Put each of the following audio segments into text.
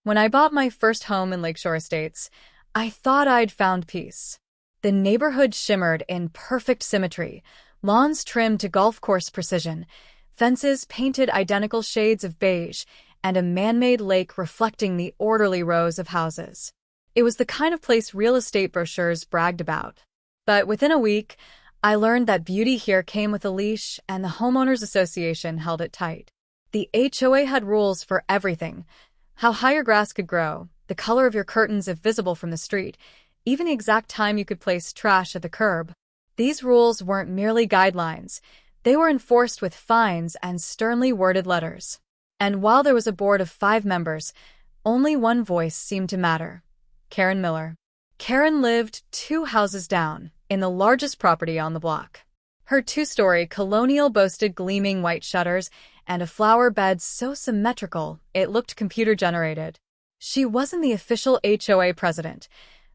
When I bought my first home in Lakeshore Estates, I thought I'd found peace. The neighborhood shimmered in perfect symmetry, lawns trimmed to golf course precision, fences painted identical shades of beige, and a man-made lake reflecting the orderly rows of houses. It was the kind of place real estate brochures bragged about. But within a week, I learned that beauty here came with a leash, and the Homeowners Association held it tight. The HOA had rules for everything: how high your grass could grow, the color of your curtains if visible from the street, even the exact time you could place trash at the curb. These rules weren't merely guidelines. They were enforced with fines and sternly worded letters. And while there was a board of 5 members, only one voice seemed to matter: Karen Miller. Karen lived 2 houses down, in the largest property on the block. Her 2-story colonial boasted gleaming white shutters and a flower bed so symmetrical it looked computer-generated. She wasn't the official HOA president,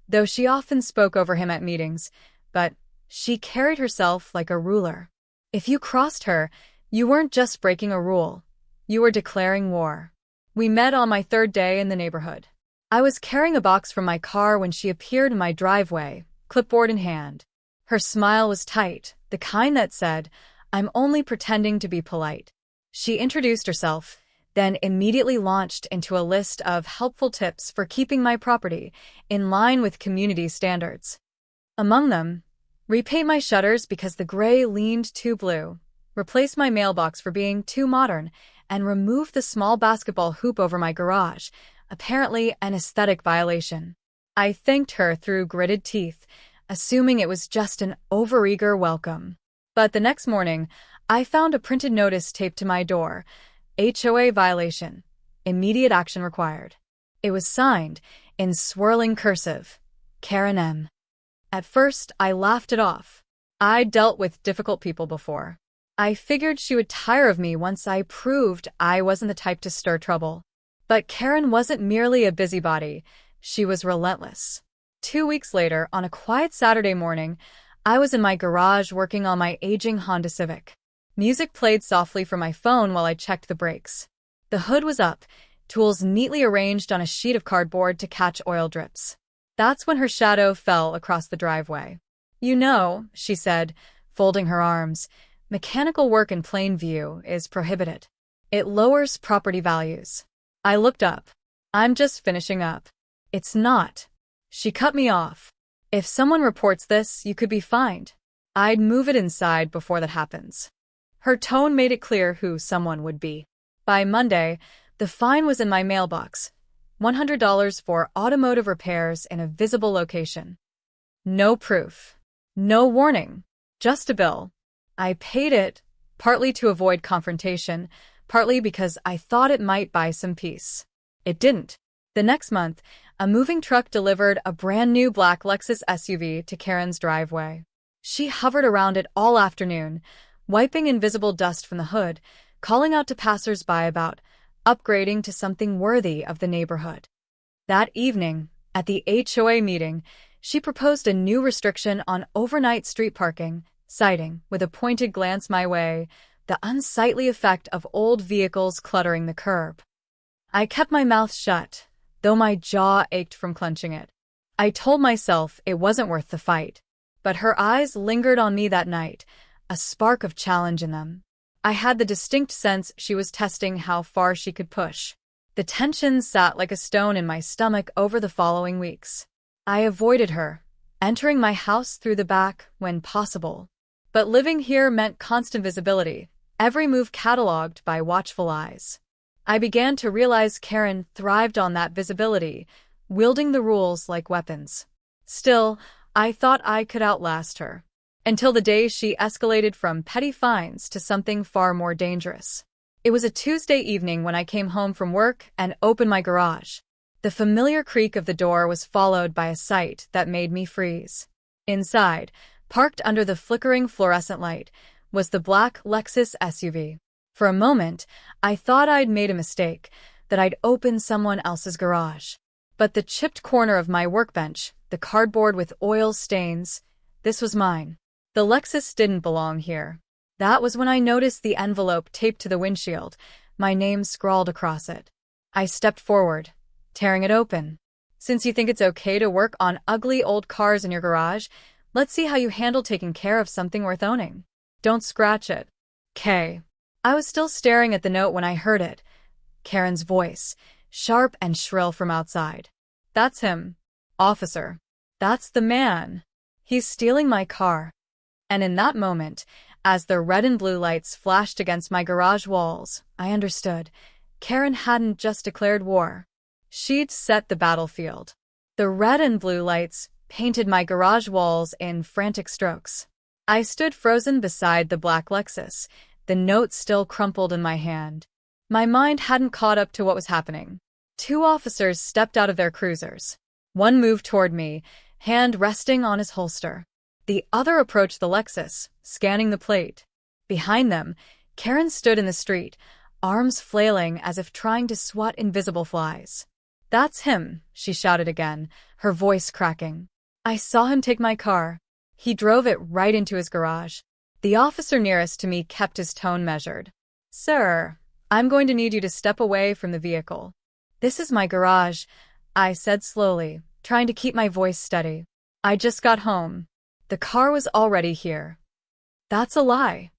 though she often spoke over him at meetings, but she carried herself like a ruler. If you crossed her, you weren't just breaking a rule. You were declaring war. We met on my 3rd day in the neighborhood. I was carrying a box from my car when she appeared in my driveway, clipboard in hand. Her smile was tight, the kind that said, "I'm only pretending to be polite." She introduced herself, then immediately launched into a list of helpful tips for keeping my property in line with community standards. Among them, repaint my shutters because the gray leaned too blue, replace my mailbox for being too modern, and remove the small basketball hoop over my garage, apparently an aesthetic violation. I thanked her through gritted teeth, assuming it was just an overeager welcome. But the next morning, I found a printed notice taped to my door: HOA violation. Immediate action required. It was signed, in swirling cursive, Karen M. At first, I laughed it off. I'd dealt with difficult people before. I figured she would tire of me once I proved I wasn't the type to stir trouble. But Karen wasn't merely a busybody, she was relentless. 2 weeks later, on a quiet Saturday morning, I was in my garage working on my aging Honda Civic. Music played softly from my phone while I checked the brakes. The hood was up, tools neatly arranged on a sheet of cardboard to catch oil drips. That's when her shadow fell across the driveway. "You know," she said, folding her arms, "mechanical work in plain view is prohibited. It lowers property values." I looked up. "I'm just finishing up." "It's not." She cut me off. "If someone reports this, you could be fined. I'd move it inside before that happens." Her tone made it clear who someone would be. By Monday, the fine was in my mailbox: $100 for automotive repairs in a visible location. No proof. No warning. Just a bill. I paid it, partly to avoid confrontation, partly because I thought it might buy some peace. It didn't. The next month, a moving truck delivered a brand new black Lexus SUV to Karen's driveway. She hovered around it all afternoon, wiping invisible dust from the hood, calling out to passers-by about upgrading to something worthy of the neighborhood. That evening, at the HOA meeting, she proposed a new restriction on overnight street parking, citing, with a pointed glance my way, the unsightly effect of old vehicles cluttering the curb. I kept my mouth shut, though my jaw ached from clenching it. I told myself it wasn't worth the fight. But her eyes lingered on me that night, a spark of challenge in them. I had the distinct sense she was testing how far she could push. The tension sat like a stone in my stomach over the following weeks. I avoided her, entering my house through the back when possible. But living here meant constant visibility, every move catalogued by watchful eyes. I began to realize Karen thrived on that visibility, wielding the rules like weapons. Still, I thought I could outlast her. Until the day she escalated from petty fines to something far more dangerous. It was a Tuesday evening when I came home from work and opened my garage. The familiar creak of the door was followed by a sight that made me freeze. Inside, parked under the flickering fluorescent light, was the black Lexus SUV. For a moment, I thought I'd made a mistake, that I'd opened someone else's garage. But the chipped corner of my workbench, the cardboard with oil stains, this was mine. The Lexus didn't belong here. That was when I noticed the envelope taped to the windshield, my name scrawled across it. I stepped forward, tearing it open. Since you think it's okay to work on ugly old cars in your garage, let's see how you handle taking care of something worth owning. Don't scratch it. K. I was still staring at the note when I heard it. Karen's voice, sharp and shrill from outside. That's him. Officer. That's the man. He's stealing my car. And in that moment, as the red and blue lights flashed against my garage walls, I understood. Karen hadn't just declared war. She'd set the battlefield. The red and blue lights painted my garage walls in frantic strokes. I stood frozen beside the black Lexus, the note still crumpled in my hand. My mind hadn't caught up to what was happening. Two officers stepped out of their cruisers. One moved toward me, hand resting on his holster. The other approached the Lexus, scanning the plate. Behind them, Karen stood in the street, arms flailing as if trying to swat invisible flies. That's him, she shouted again, her voice cracking. I saw him take my car. He drove it right into his garage. The officer nearest to me kept his tone measured. Sir, I'm going to need you to step away from the vehicle. This is my garage, I said slowly, trying to keep my voice steady. I just got home. The car was already here. That's a lie.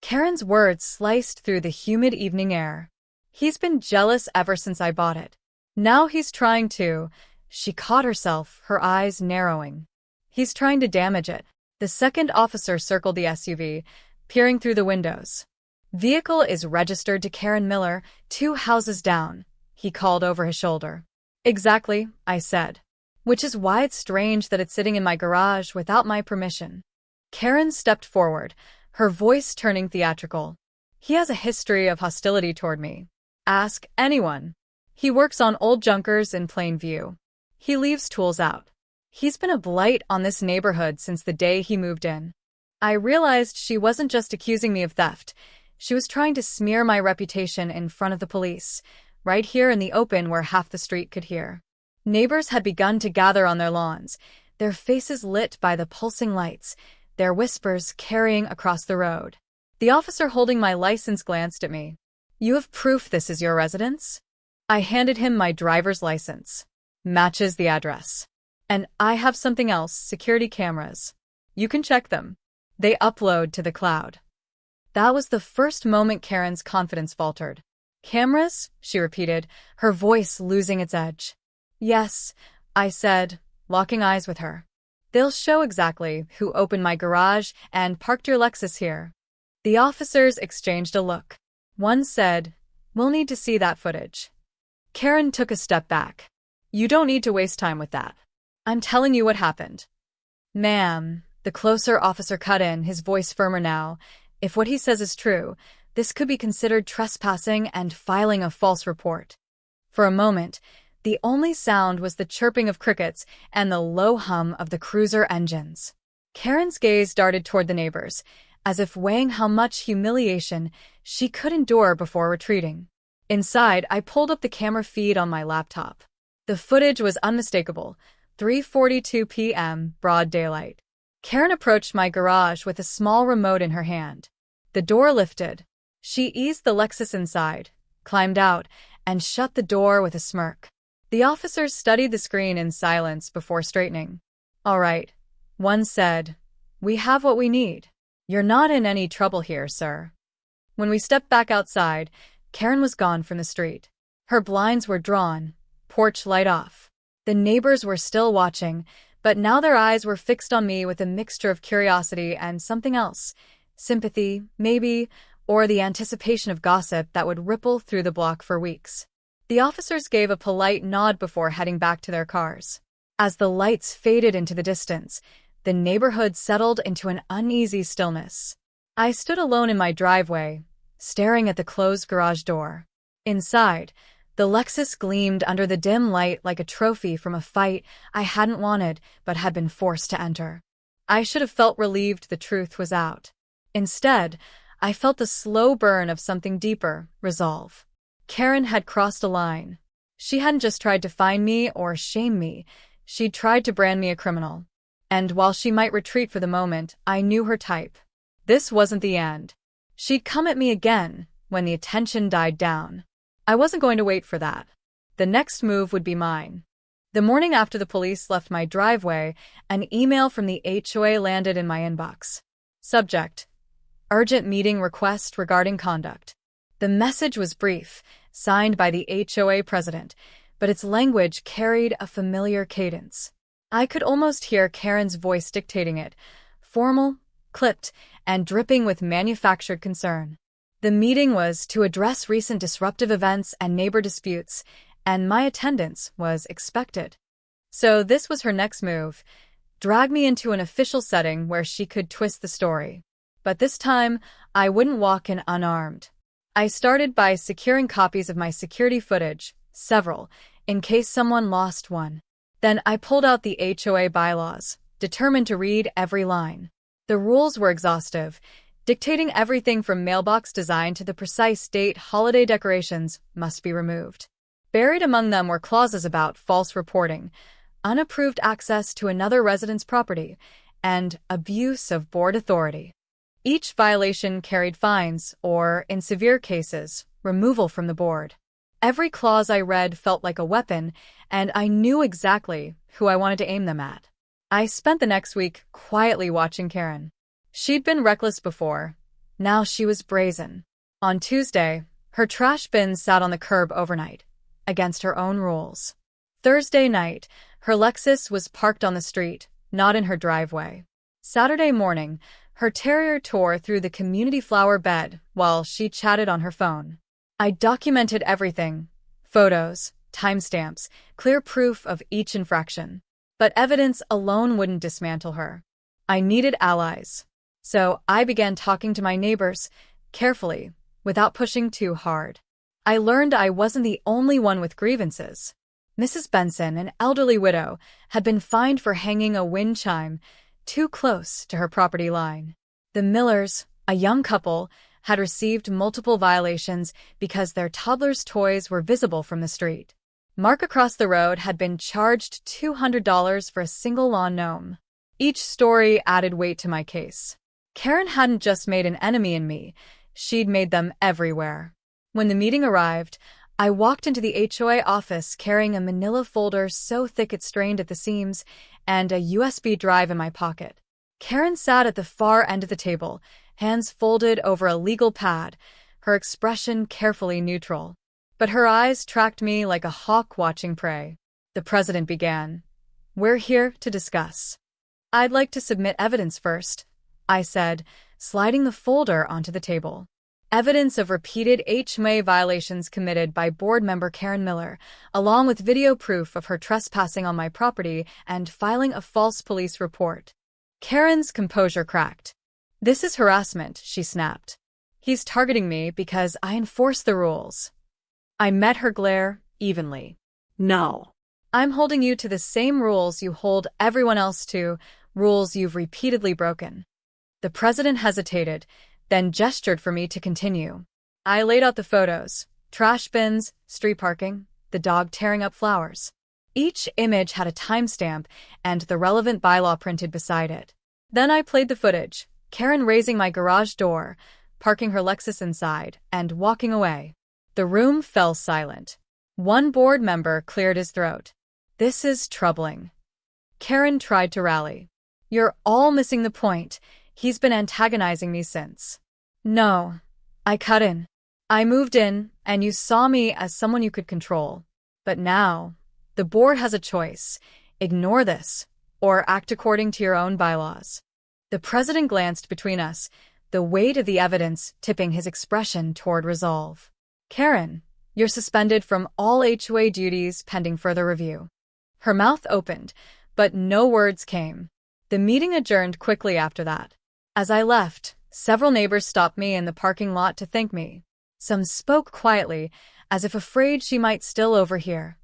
Karen's words sliced through the humid evening air. He's been jealous ever since I bought it. Now he's trying to. She caught herself, her eyes narrowing. He's trying to damage it. The second officer circled the SUV, peering through the windows. Vehicle is registered to Karen Miller, 2 houses down, he called over his shoulder. Exactly, I said. Which is why it's strange that it's sitting in my garage without my permission. Karen stepped forward, her voice turning theatrical. He has a history of hostility toward me. Ask anyone. He works on old junkers in plain view. He leaves tools out. He's been a blight on this neighborhood since the day he moved in. I realized she wasn't just accusing me of theft. She was trying to smear my reputation in front of the police, right here in the open where half the street could hear. Neighbors had begun to gather on their lawns, their faces lit by the pulsing lights, their whispers carrying across the road. The officer holding my license glanced at me. You have proof this is your residence? I handed him my driver's license. Matches the address. And I have something else, security cameras. You can check them. They upload to the cloud. That was the first moment Karen's confidence faltered. Cameras? She repeated, her voice losing its edge. Yes, I said, locking eyes with her. They'll show exactly who opened my garage and parked your Lexus here. The officers exchanged a look. One said, we'll need to see that footage. Karen took a step back. You don't need to waste time with that. I'm telling you what happened. Ma'am, the closer officer cut in, his voice firmer now. If what he says is true, this could be considered trespassing and filing a false report. For a moment, the only sound was the chirping of crickets and the low hum of the cruiser engines. Karen's gaze darted toward the neighbors, as if weighing how much humiliation she could endure before retreating. Inside, I pulled up the camera feed on my laptop. The footage was unmistakable. 3:42 p.m., broad daylight. Karen approached my garage with a small remote in her hand. The door lifted. She eased the Lexus inside, climbed out, and shut the door with a smirk. The officers studied the screen in silence before straightening. All right, one said. We have what we need. You're not in any trouble here, sir. When we stepped back outside, Karen was gone from the street. Her blinds were drawn, porch light off. The neighbors were still watching, but now their eyes were fixed on me with a mixture of curiosity and something else. Sympathy, maybe, or the anticipation of gossip that would ripple through the block for weeks. The officers gave a polite nod before heading back to their cars. As the lights faded into the distance, the neighborhood settled into an uneasy stillness. I stood alone in my driveway, staring at the closed garage door. Inside, the Lexus gleamed under the dim light like a trophy from a fight I hadn't wanted but had been forced to enter. I should have felt relieved the truth was out. Instead, I felt the slow burn of something deeper, resolve. Karen had crossed a line. She hadn't just tried to find me or shame me, she'd tried to brand me a criminal. And while she might retreat for the moment, I knew her type. This wasn't the end. She'd come at me again when the attention died down. I wasn't going to wait for that. The next move would be mine. The morning after the police left my driveway, an email from the HOA landed in my inbox. Subject: Urgent meeting request regarding conduct. The message was brief, signed by the HOA president, but its language carried a familiar cadence. I could almost hear Karen's voice dictating it, formal, clipped, and dripping with manufactured concern. The meeting was to address recent disruptive events and neighbor disputes, and my attendance was expected. So this was her next move: drag me into an official setting where she could twist the story. But this time, I wouldn't walk in unarmed. I started by securing copies of my security footage, several, in case someone lost one. Then I pulled out the HOA bylaws, determined to read every line. The rules were exhaustive, dictating everything from mailbox design to the precise date holiday decorations must be removed. Buried among them were clauses about false reporting, unapproved access to another resident's property, and abuse of board authority. Each violation carried fines or, in severe cases, removal from the board. Every clause I read felt like a weapon, and I knew exactly who I wanted to aim them at. I spent the next week quietly watching Karen. She'd been reckless before. Now she was brazen. On Tuesday, her trash bin sat on the curb overnight, against her own rules. Thursday night, her Lexus was parked on the street, not in her driveway. Saturday morning, her terrier tore through the community flower bed while she chatted on her phone. I documented everything: photos, timestamps, clear proof of each infraction. But evidence alone wouldn't dismantle her. I needed allies. So I began talking to my neighbors, carefully, without pushing too hard. I learned I wasn't the only one with grievances. Mrs. Benson, an elderly widow, had been fined for hanging a wind chime too close to her property line. The Millers, a young couple, had received multiple violations because their toddler's toys were visible from the street. Mark across the road had been charged $200 for a single lawn gnome. Each story added weight to my case. Karen hadn't just made an enemy in me, she'd made them everywhere. When the meeting arrived, I walked into the HOA office carrying a manila folder so thick it strained at the seams and a USB drive in my pocket. Karen sat at the far end of the table, hands folded over a legal pad, her expression carefully neutral. But her eyes tracked me like a hawk watching prey. The president began. "We're here to discuss." "I'd like to submit evidence first," I said, sliding the folder onto the table. Evidence of repeated HOA violations committed by board member Karen Miller, along with video proof of her trespassing on my property and filing a false police report. Karen's composure cracked. "This is harassment," she snapped. "He's targeting me because I enforce the rules." I met her glare evenly. "No. I'm holding you to the same rules you hold everyone else to, rules you've repeatedly broken." The president hesitated, then gestured for me to continue. I laid out the photos: trash bins, street parking, the dog tearing up flowers. Each image had a timestamp and the relevant bylaw printed beside it. Then I played the footage: Karen raising my garage door, parking her Lexus inside, and walking away. The room fell silent. One board member cleared his throat. "This is troubling." Karen tried to rally. "You're all missing the point. He's been antagonizing me since." "No." I cut in. "I moved in, and you saw me as someone you could control. But now, the board has a choice: ignore this, or act according to your own bylaws." The president glanced between us, the weight of the evidence tipping his expression toward resolve. "Karen, you're suspended from all HOA duties pending further review." Her mouth opened, but no words came. The meeting adjourned quickly after that. As I left, several neighbors stopped me in the parking lot to thank me. Some spoke quietly, as if afraid she might still overhear.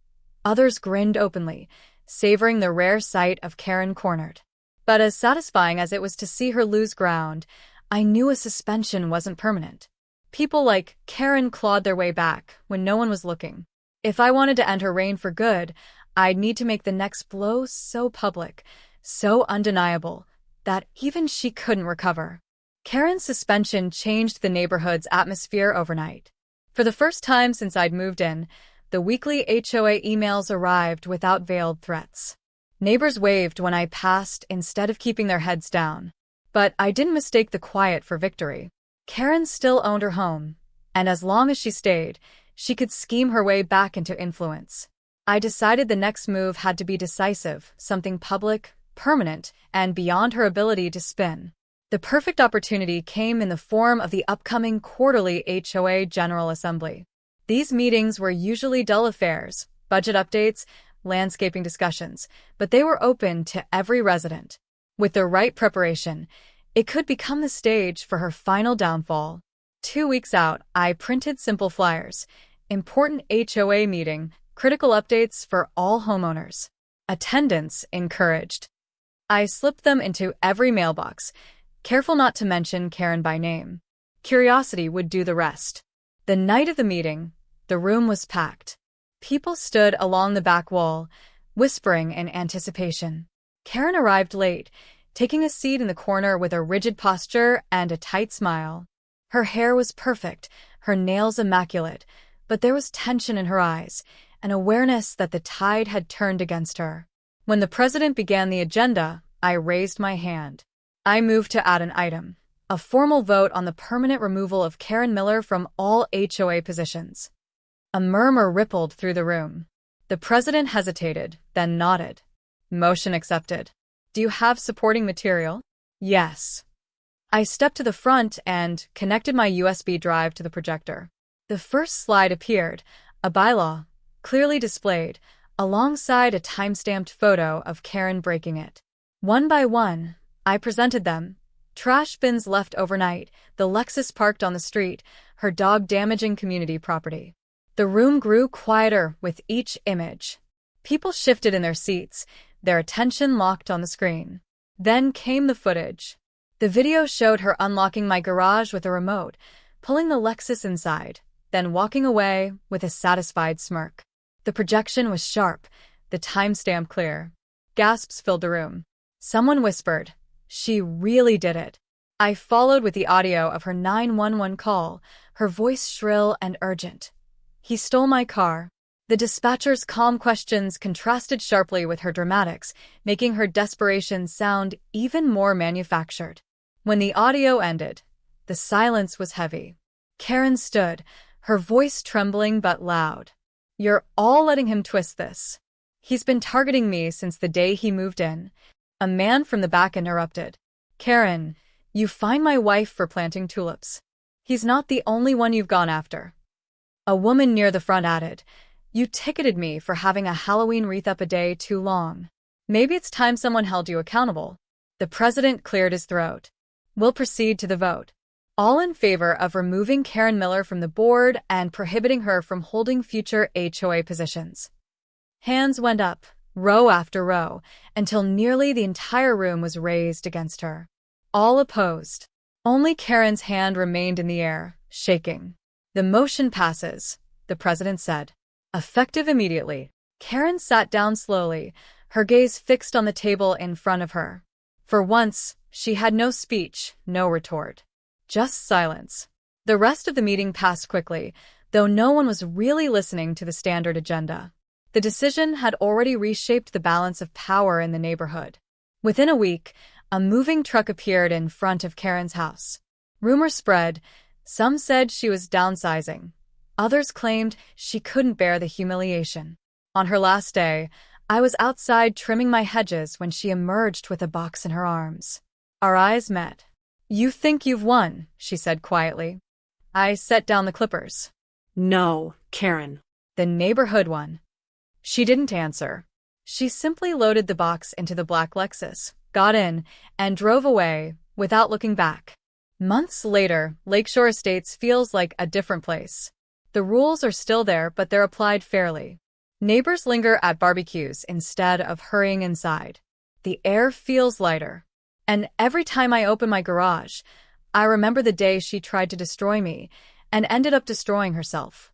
Others grinned openly, savoring the rare sight of Karen cornered. But as satisfying as it was to see her lose ground, I knew a suspension wasn't permanent. People like Karen clawed their way back when no one was looking. If I wanted to end her reign for good, I'd need to make the next blow so public, so undeniable, that even she couldn't recover. Karen's suspension changed the neighborhood's atmosphere overnight. For the first time since I'd moved in, The weekly HOA emails arrived without veiled threats. Neighbors waved when I passed instead of keeping their heads down. But I didn't mistake the quiet for victory. Karen still owned her home, and as long as she stayed, she could scheme her way back into influence. I decided the next move had to be decisive, something public, permanent, and beyond her ability to spin. The perfect opportunity came in the form of the upcoming quarterly HOA General Assembly. These meetings were usually dull affairs, budget updates, landscaping discussions, but they were open to every resident. With the right preparation, it could become the stage for her final downfall. 2 weeks out, I printed simple flyers. Important HOA meeting, critical updates for all homeowners. Attendance encouraged. I slipped them into every mailbox, careful not to mention Karen by name. Curiosity would do the rest. The night of the meeting, the room was packed. People stood along the back wall, whispering in anticipation. Karen arrived late, taking a seat in the corner with a rigid posture and a tight smile. Her hair was perfect, her nails immaculate, but there was tension in her eyes, an awareness that the tide had turned against her. When the president began the agenda, I raised my hand. I moved to add an item, a formal vote on the permanent removal of Karen Miller from all HOA positions. A murmur rippled through the room. The president hesitated, then nodded. Motion accepted. Do you have supporting material? Yes. I stepped to the front and connected my USB drive to the projector. The first slide appeared, a bylaw, clearly displayed, alongside a time-stamped photo of Karen breaking it. One by one, I presented them. Trash bins left overnight, the Lexus parked on the street, her dog damaging community property. The room grew quieter with each image. People shifted in their seats, their attention locked on the screen. Then came the footage. The video showed her unlocking my garage with a remote, pulling the Lexus inside, then walking away with a satisfied smirk. The projection was sharp, the timestamp clear. Gasps filled the room. Someone whispered, "She really did it." I followed with the audio of her 911 call, her voice shrill and urgent. "He stole my car." The dispatcher's calm questions contrasted sharply with her dramatics, making her desperation sound even more manufactured. When the audio ended, the silence was heavy. Karen stood, her voice trembling but loud. "You're all letting him twist this. He's been targeting me since the day he moved in." A man from the back interrupted. "Karen, you fined my wife for planting tulips. He's not the only one you've gone after." A woman near the front added, "You ticketed me for having a Halloween wreath up a day too long. Maybe it's time someone held you accountable." The president cleared his throat. "We'll proceed to the vote. All in favor of removing Karen Miller from the board and prohibiting her from holding future HOA positions." Hands went up, row after row, until nearly the entire room was raised against her. All opposed. Only Karen's hand remained in the air, shaking. "The motion passes," the president said. "Effective immediately." Karen sat down slowly, her gaze fixed on the table in front of her. For once, she had no speech, no retort. Just silence. The rest of the meeting passed quickly, though no one was really listening to the standard agenda. The decision had already reshaped the balance of power in the neighborhood. Within a week, a moving truck appeared in front of Karen's house. Rumors spread. Some said she was downsizing. Others claimed she couldn't bear the humiliation. On her last day, I was outside trimming my hedges when she emerged with a box in her arms. Our eyes met. "You think you've won," she said quietly. I set down the clippers. "No, Karen." "The neighborhood one." She didn't answer. She simply loaded the box into the black Lexus, got in, and drove away without looking back. Months later, Lakeshore Estates feels like a different place. The rules are still there, but they're applied fairly. Neighbors linger at barbecues instead of hurrying inside. The air feels lighter. And every time I open my garage, I remember the day she tried to destroy me and ended up destroying herself.